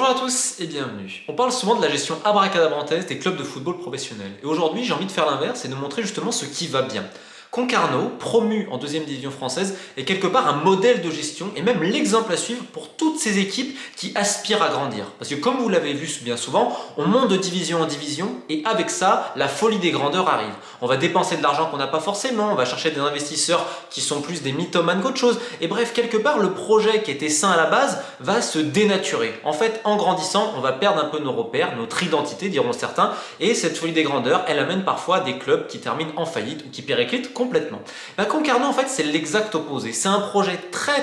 Bonjour à tous et bienvenue. On parle souvent de la gestion abracadabrantaise des clubs de football professionnels. Et aujourd'hui, j'ai envie de faire l'inverse et de montrer justement ce qui va bien. Concarneau, promu en deuxième division française, est quelque part un modèle de gestion et même l'exemple à suivre pour toutes ces équipes qui aspirent à grandir. Parce que comme vous l'avez vu bien souvent, on monte de division en division et avec ça, la folie des grandeurs arrive. On va dépenser de l'argent qu'on n'a pas forcément, on va chercher des investisseurs qui sont plus des mythomanes qu'autre chose. Et bref, quelque part, le projet qui était sain à la base va se dénaturer. En fait, en grandissant, on va perdre un peu nos repères, notre identité, diront certains. Et cette folie des grandeurs, elle amène parfois à des clubs qui terminent en faillite ou qui périclitent complètement. Concarneau, en fait, c'est l'exact opposé. C'est un projet très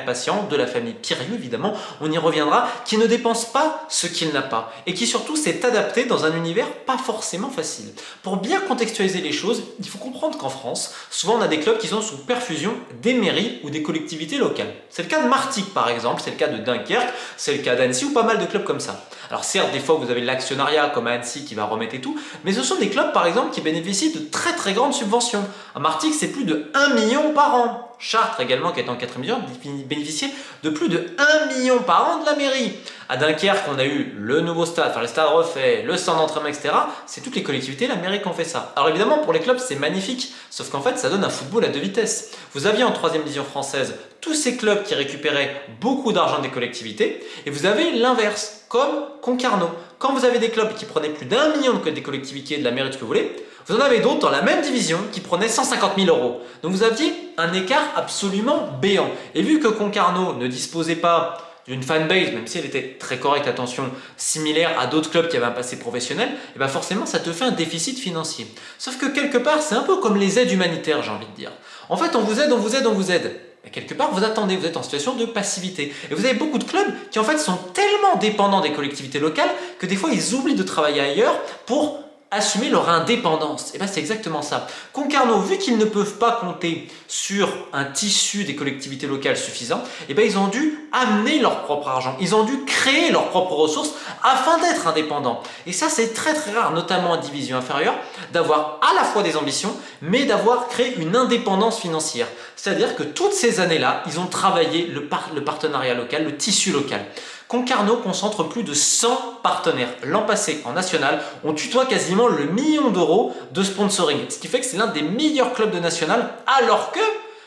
patient de la famille Piriou, évidemment, on y reviendra, qui ne dépense pas ce qu'il n'a pas et qui surtout s'est adapté dans un univers pas forcément facile. Pour bien contextualiser les choses, il faut comprendre qu'en France, souvent on a des clubs qui sont sous perfusion des mairies ou des collectivités locales. C'est le cas de Martigues par exemple, c'est le cas de Dunkerque, c'est le cas d'Annecy ou pas mal de clubs comme ça. Alors certes, des fois vous avez l'actionnariat comme à Annecy qui va remettre et tout, mais ce sont des clubs par exemple qui bénéficient de très grandes subventions. À Martigues, c'est plus de 1 million par an. Chartres également, qui est en 4e division, bénéficiait de plus de 1 million par an de la mairie. À Dunkerque, on a eu le nouveau stade, enfin le stade refait, le centre d'entraînement, etc. C'est toutes les collectivités, la mairie qui ont fait ça. Alors évidemment, pour les clubs, c'est magnifique, sauf qu'en fait, ça donne un football à deux vitesses. Vous aviez en 3e division française tous ces clubs qui récupéraient beaucoup d'argent des collectivités, et vous avez l'inverse, comme Concarneau. Quand vous avez des clubs qui prenaient plus d'1 million des collectivités, de la mairie, de ce que vous voulez, vous en avez d'autres dans la même division qui prenaient 150 000 euros. Donc vous aviez un écart absolument béant. Et vu que Concarneau ne disposait pas d'une fanbase, même si elle était très correcte, attention, similaire à d'autres clubs qui avaient un passé professionnel, et bien forcément ça te fait un déficit financier. Sauf que quelque part, c'est un peu comme les aides humanitaires, j'ai envie de dire. En fait, on vous aide, on vous aide, on vous aide. Et quelque part, vous attendez, vous êtes en situation de passivité. Et vous avez beaucoup de clubs qui en fait sont tellement dépendants des collectivités locales que des fois ils oublient de travailler ailleurs pour assumer leur indépendance. Et bien c'est exactement ça. Concarneau, vu qu'ils ne peuvent pas compter sur un tissu des collectivités locales suffisant, et bien ils ont dû amener leur propre argent, ils ont dû créer leurs propres ressources afin d'être indépendants. Et ça c'est très rare, notamment en division inférieure, d'avoir à la fois des ambitions, mais d'avoir créé une indépendance financière. C'est-à-dire que toutes ces années-là, ils ont travaillé le partenariat local, le tissu local. Concarneau concentre plus de 100 partenaires. L'an passé, en national, on tutoie quasiment le million d'euros de sponsoring. Ce qui fait que c'est l'un des meilleurs clubs de national, alors que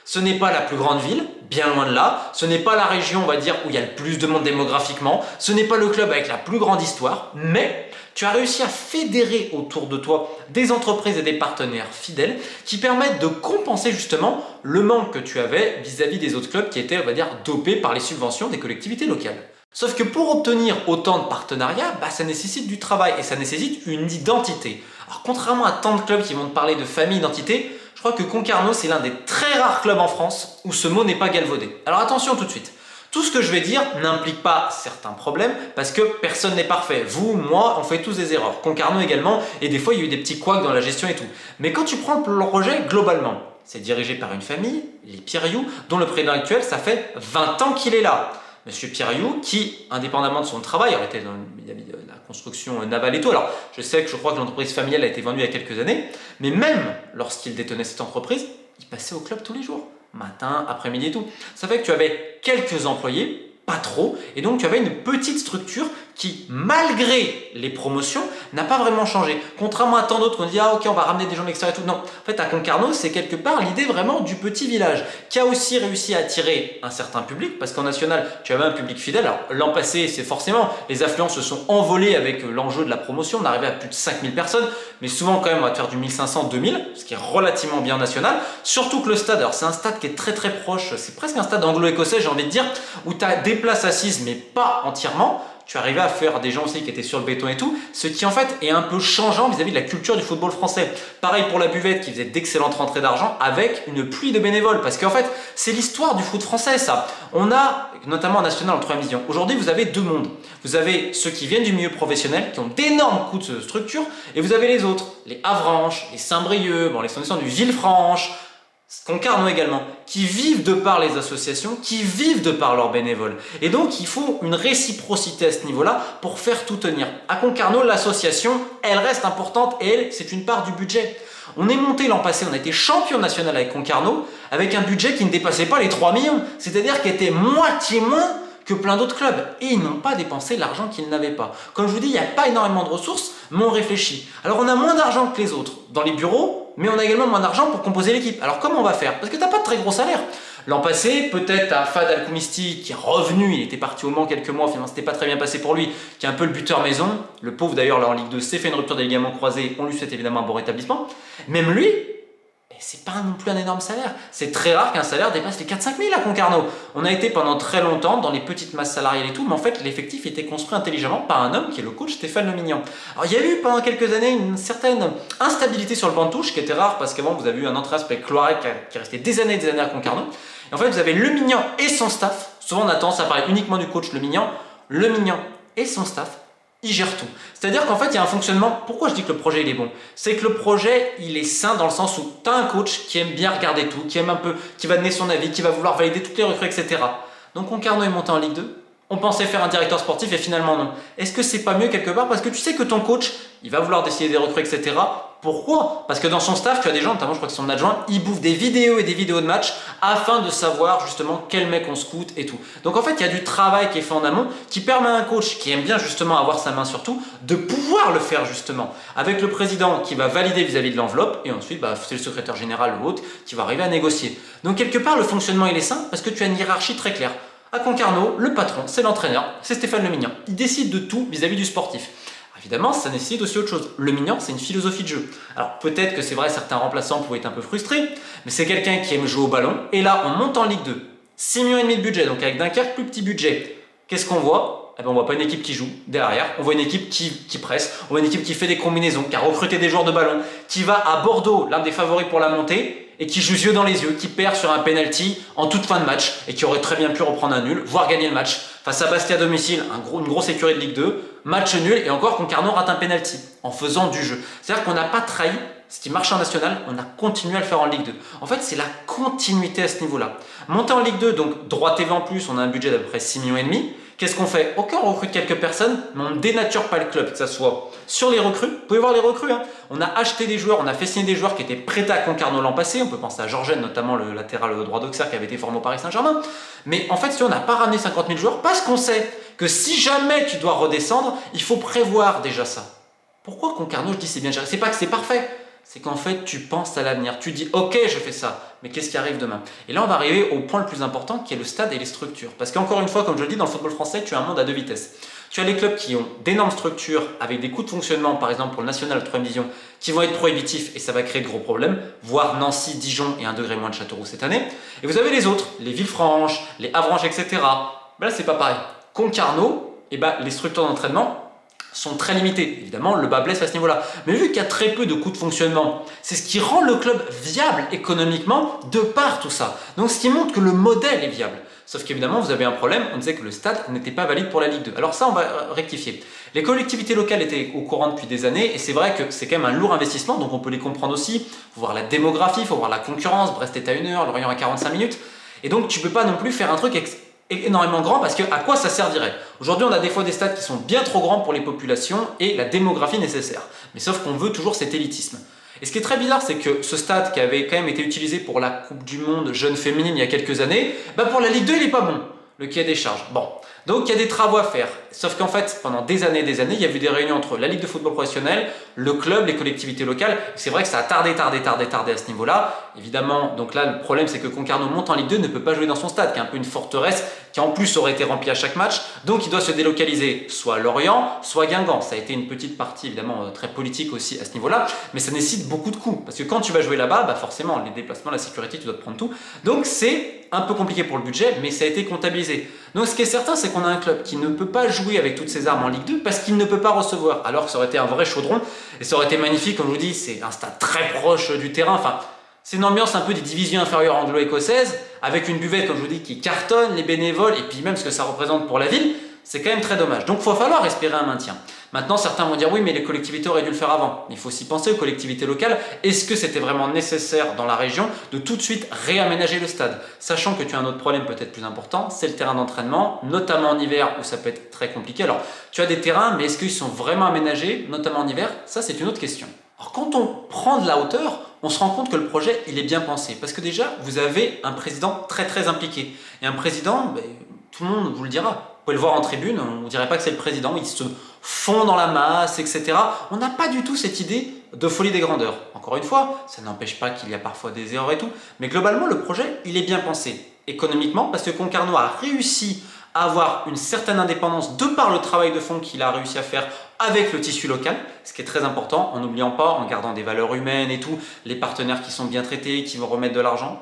ce n'est pas la plus grande ville, bien loin de là. Ce n'est pas la région, on va dire, où il y a le plus de monde démographiquement. Ce n'est pas le club avec la plus grande histoire. Mais tu as réussi à fédérer autour de toi des entreprises et des partenaires fidèles qui permettent de compenser justement le manque que tu avais vis-à-vis des autres clubs qui étaient, on va dire, dopés par les subventions des collectivités locales. Sauf que pour obtenir autant de partenariats, ça nécessite du travail et ça nécessite une identité. Alors contrairement à tant de clubs qui vont te parler de famille, identité, je crois que Concarneau c'est l'un des très rares clubs en France où ce mot n'est pas galvaudé. Alors attention tout de suite, tout ce que je vais dire n'implique pas certains problèmes parce que personne n'est parfait. Vous, moi, on fait tous des erreurs. Concarneau également, et des fois il y a eu des petits couacs dans la gestion et tout. Mais quand tu prends le projet globalement, c'est dirigé par une famille, les Piriou, dont le président actuel, ça fait 20 ans qu'il est là. Monsieur Piriou, qui, indépendamment de son travail, aurait été dans la construction navale et tout. Alors, je crois que l'entreprise familiale a été vendue il y a quelques années, mais même lorsqu'il détenait cette entreprise, il passait au club tous les jours, matin, après-midi et tout. Ça fait que tu avais quelques employés, pas trop, et donc tu avais une petite structure qui, malgré les promotions, n'a pas vraiment changé. Contrairement à tant d'autres qu'on dit « Ah ok, on va ramener des gens de l'extérieur et tout ». Non, en fait à Concarneau, c'est quelque part l'idée vraiment du petit village qui a aussi réussi à attirer un certain public parce qu'en national, tu avais un public fidèle. Alors l'an passé, c'est forcément, les affluences se sont envolées avec l'enjeu de la promotion. On arrivait à plus de 5000 personnes, mais souvent quand même on va te faire du 1500-2000, ce qui est relativement bien national. Surtout que le stade, alors c'est un stade qui est très proche, c'est presque un stade anglo-écossais j'ai envie de dire, où tu as des places assises mais pas entièrement. Tu arrivais à faire des gens aussi qui étaient sur le béton et tout, ce qui en fait est un peu changeant vis-à-vis de la culture du football français. Pareil pour la buvette qui faisait d'excellentes rentrées d'argent avec une pluie de bénévoles, parce qu'en fait c'est l'histoire du foot français ça. On a, notamment en national en 3e division, aujourd'hui vous avez deux mondes. Vous avez ceux qui viennent du milieu professionnel, qui ont d'énormes coûts de structure, et vous avez les autres, les Avranches, les Saint-Brieuc, les descendants du Villefranche, Concarneau également, qui vivent de par les associations, qui vivent de par leurs bénévoles. Et donc il faut une réciprocité à ce niveau-là pour faire tout tenir. À Concarneau, l'association, elle reste importante et elle, c'est une part du budget. On est monté l'an passé, on a été champion national avec Concarneau, avec un budget qui ne dépassait pas les 3 millions, c'est-à-dire qui était moitié moins que plein d'autres clubs et ils n'ont pas dépensé l'argent qu'ils n'avaient pas. Comme je vous dis, il n'y a pas énormément de ressources, mais on réfléchit. Alors on a moins d'argent que les autres dans les bureaux, mais on a également moins d'argent pour composer l'équipe. Alors comment on va faire? Parce que tu n'as pas de très gros salaire. L'an passé, peut-être à Fad Al-Koumisti qui est revenu, il était parti au Mans quelques mois, finalement c'était pas très bien passé pour lui, qui est un peu le buteur maison. Le pauvre d'ailleurs là en Ligue 2 s'est fait une rupture des ligaments croisés, on lui souhaite évidemment un bon rétablissement. Même lui, c'est pas non plus un énorme salaire. C'est très rare qu'un salaire dépasse les 4-5 000 à Concarneau. On a été pendant très longtemps dans les petites masses salariales et tout, mais en fait l'effectif était construit intelligemment par un homme qui est le coach Stéphane Le Mignan. Alors il y a eu pendant quelques années une certaine instabilité sur le banc de touche qui était rare parce qu'avant vous avez eu un entraîneur avec Cloirec qui est resté des années à Concarneau. Et en fait vous avez Le Mignan et son staff. Souvent on a tendance à parler uniquement du coach Le Mignan. Le Mignan et son staff, il gère tout. C'est-à-dire qu'en fait, il y a un fonctionnement. Pourquoi je dis que le projet il est bon? C'est que le projet il est sain dans le sens où tu as un coach qui aime bien regarder tout, qui aime un peu, qui va donner son avis, qui va vouloir valider toutes les recrues, etc. Donc Concarneau est monté en Ligue 2. On pensait faire un directeur sportif et finalement non. Est-ce que c'est pas mieux quelque part? Parce que tu sais que ton coach, il va vouloir décider des recrues, etc. Pourquoi? Parce que dans son staff, tu as des gens, notamment je crois que son adjoint, il bouffe des vidéos et des vidéos de match afin de savoir justement quel mec on scoute et tout. Donc en fait, il y a du travail qui est fait en amont qui permet à un coach qui aime bien justement avoir sa main sur tout de pouvoir le faire justement avec le président qui va valider vis-à-vis de l'enveloppe et ensuite c'est le secrétaire général ou autre qui va arriver à négocier. Donc quelque part, le fonctionnement il est sain parce que tu as une hiérarchie très claire. À Concarneau, le patron, c'est l'entraîneur, c'est Stéphane Le Mignan. Il décide de tout vis-à-vis du sportif. Évidemment, ça nécessite aussi autre chose. Le Mignan, c'est une philosophie de jeu. Alors peut-être que c'est vrai, certains remplaçants pouvaient être un peu frustrés, mais c'est quelqu'un qui aime jouer au ballon. Et là, on monte en Ligue 2. 6,5 millions de budget, donc avec Dunkerque, plus petit budget. Qu'est-ce qu'on voit? On voit pas une équipe qui joue derrière, on voit une équipe qui presse, on voit une équipe qui fait des combinaisons, qui a recruté des joueurs de ballon, qui va à Bordeaux, l'un des favoris pour la montée, et qui joue yeux dans les yeux, qui perd sur un penalty en toute fin de match, et qui aurait très bien pu reprendre un nul, voire gagner le match. Face à Bastia à domicile, une grosse écurie de Ligue 2, match nul, et encore Concarneau rate un penalty en faisant du jeu. C'est-à-dire qu'on n'a pas trahi ce qui marche en national, on a continué à le faire en Ligue 2. En fait, c'est la continuité à ce niveau-là. Monter en Ligue 2, donc droit TV en plus, on a un budget d'à peu près 6,5 millions. Qu'est-ce qu'on fait? Ok, on recrute quelques personnes, mais on ne dénature pas le club, que ce soit sur les recrues. Vous pouvez voir les recrues, hein. On a acheté des joueurs, on a fait signer des joueurs qui étaient prêts à Concarneau l'an passé. On peut penser à Georgen, notamment le latéral droit d'Auxerre qui avait été formé au Paris Saint-Germain. Mais en fait, si on n'a pas ramené 50 000 joueurs, parce qu'on sait que si jamais tu dois redescendre, il faut prévoir déjà ça. Pourquoi Concarneau, je dis c'est bien géré? C'est pas que c'est parfait. C'est qu'en fait, tu penses à l'avenir. Tu dis, ok, je fais ça, mais qu'est-ce qui arrive demain? Et là, on va arriver au point le plus important, qui est le stade et les structures. Parce qu'encore une fois, comme je le dis, dans le football français, tu as un monde à deux vitesses. Tu as les clubs qui ont d'énormes structures, avec des coûts de fonctionnement, par exemple pour le national de 3e division, qui vont être prohibitifs, et ça va créer de gros problèmes, voire Nancy, Dijon et 1 degré moins de Châteauroux cette année. Et vous avez les autres, les Villefranche, les Avranches, etc. Ben là, c'est pas pareil. Concarneau, les structures d'entraînement sont très limitées. Évidemment, le bas blesse à ce niveau-là. Mais vu qu'il y a très peu de coûts de fonctionnement, c'est ce qui rend le club viable économiquement de par tout ça. Donc ce qui montre que le modèle est viable. Sauf qu'évidemment, vous avez un problème, on disait que le stade n'était pas valide pour la Ligue 2. Alors ça, on va rectifier. Les collectivités locales étaient au courant depuis des années, et c'est vrai que c'est quand même un lourd investissement, donc on peut les comprendre aussi. Il faut voir la démographie, il faut voir la concurrence, Brest est à 1 heure, Lorient à 45 minutes. Et donc tu ne peux pas non plus faire un truc énormément grand parce que à quoi ça servirait? Aujourd'hui, on a des fois des stades qui sont bien trop grands pour les populations et la démographie nécessaire. Mais sauf qu'on veut toujours cet élitisme. Et ce qui est très bizarre, c'est que ce stade qui avait quand même été utilisé pour la Coupe du Monde jeune féminine il y a quelques années, pour la Ligue 2, il n'est pas bon, le cahier des charges. Bon, donc il y a des travaux à faire. Sauf qu'en fait, pendant des années, il y a eu des réunions entre la Ligue de football professionnel, le club, les collectivités locales. C'est vrai que ça a tardé à ce niveau-là. Évidemment, donc là, le problème, c'est que Concarneau monte en Ligue 2, ne peut pas jouer dans son stade, qui est un peu une forteresse, qui en plus aurait été remplie à chaque match. Donc il doit se délocaliser soit à Lorient, soit à Guingamp. Ça a été une petite partie, évidemment, très politique aussi à ce niveau-là, mais ça nécessite beaucoup de coûts. Parce que quand tu vas jouer là-bas, forcément, les déplacements, la sécurité, tu dois te prendre tout. Donc c'est un peu compliqué pour le budget, mais ça a été comptabilisé. Donc ce qui est certain, c'est qu'on a un club qui ne peut pas jouer avec toutes ses armes en Ligue 2 parce qu'il ne peut pas recevoir. Alors que ça aurait été un vrai chaudron et ça aurait été magnifique, comme je vous dis, c'est un stade très proche du terrain. Enfin, c'est une ambiance un peu des divisions inférieures anglo-écossaises avec une buvette, comme je vous dis, qui cartonne, les bénévoles et puis même ce que ça représente pour la ville. C'est quand même très dommage. Donc il va falloir espérer un maintien. Maintenant, certains vont dire oui, mais les collectivités auraient dû le faire avant. Il faut aussi penser aux collectivités locales. Est-ce que c'était vraiment nécessaire dans la région de tout de suite réaménager le stade? Sachant que tu as un autre problème peut-être plus important, c'est le terrain d'entraînement, notamment en hiver où ça peut être très compliqué. Alors, tu as des terrains, mais est-ce qu'ils sont vraiment aménagés, notamment en hiver? Ça, c'est une autre question. Alors, quand on prend de la hauteur, on se rend compte que le projet, il est bien pensé. Parce que déjà, vous avez un président très très impliqué. Et un président, tout le monde vous le dira. Vous pouvez le voir en tribune, on ne dirait pas que c'est le président, il se fond dans la masse, etc. On n'a pas du tout cette idée de folie des grandeurs. Encore une fois, ça n'empêche pas qu'il y a parfois des erreurs et tout, mais globalement, le projet, il est bien pensé. Économiquement, parce que Concarneau a réussi à avoir une certaine indépendance de par le travail de fond qu'il a réussi à faire avec le tissu local, ce qui est très important, en n'oubliant pas, en gardant des valeurs humaines et tout, les partenaires qui sont bien traités, qui vont remettre de l'argent.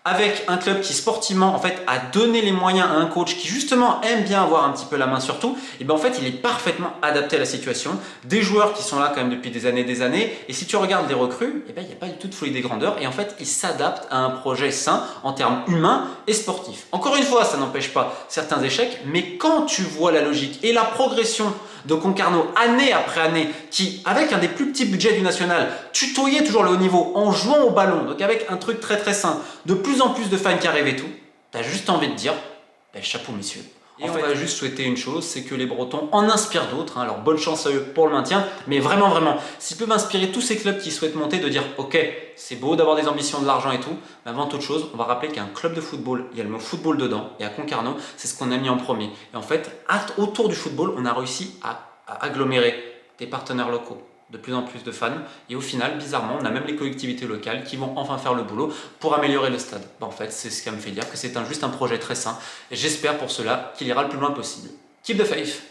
Avec un club qui sportivement en fait a donné les moyens à un coach qui justement aime bien avoir un petit peu la main sur tout, et bien en fait il est parfaitement adapté à la situation. Des joueurs qui sont là quand même depuis des années, et si tu regardes les recrues, et bien il n'y a pas du tout de folie des grandeurs, et en fait ils s'adaptent à un projet sain en termes humains et sportifs. Encore une fois, ça n'empêche pas certains échecs, mais quand tu vois la logique et la progression de Concarneau année après année, qui avec un des plus petits budgets du national, tutoyait toujours le haut niveau en jouant au ballon, donc avec un truc très très sain, de plus en plus de fans qui arrivent et tout, t'as juste envie de dire, ben, chapeau messieurs. Et on va juste souhaiter une chose, c'est que les Bretons en inspirent d'autres, alors bonne chance à eux pour le maintien, mais vraiment, s'ils peuvent inspirer tous ces clubs qui souhaitent monter, de dire ok, c'est beau d'avoir des ambitions, de l'argent et tout, mais avant toute chose, on va rappeler qu'un club de football, il y a le mot football dedans, et à Concarneau, c'est ce qu'on a mis en premier. Et en fait, autour du football, on a réussi à agglomérer des partenaires locaux, de plus en plus de fans, et au final, bizarrement, on a même les collectivités locales qui vont enfin faire le boulot pour améliorer le stade. En fait, c'est ce qui me fait dire que c'est juste un projet très sain, et j'espère pour cela qu'il ira le plus loin possible. Keep the faith!